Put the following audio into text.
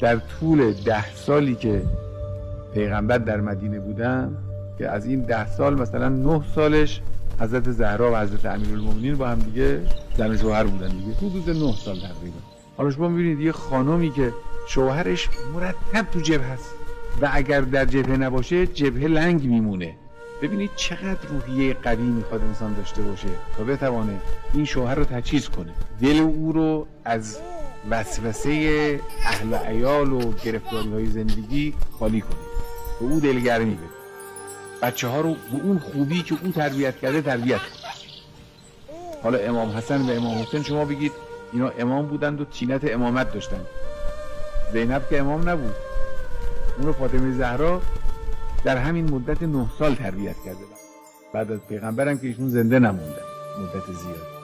در طول 10 سالی که پیغمبر در مدینه بودن، که از این 10 سال مثلا 9 سالش حضرت زهرا و حضرت امیرالمومنین با هم دیگه زن و شوهر بودن دیگه، حدود 9 سال تقریبا. حالا شما می‌بینید یه خانمی که شوهرش مرتب تو جبهه است و اگر در جبهه نباشه جبهه لنگ میمونه. ببینید چقدر روحیه قوی میخواد انسان داشته باشه تا بتوانه این شوهر رو تجهیز کنه، دل او رو از وسوسه اهل و عیال و گرفتاری‌های زندگی خالی کنه، به او دلگرمی بده، بچه‌ها رو به اون خوبی که او تربیت کرده تربیت کنه. حالا امام حسن و امام حسین شما بگید اینا امام بودند و طینت امامت داشتند. زینب که امام نبود، اون رو فاطمه زهرا در همین مدت 9 سال تربیت کرده. بعد از پیغمبرم که ایشون زنده نموندن مدت زیاد.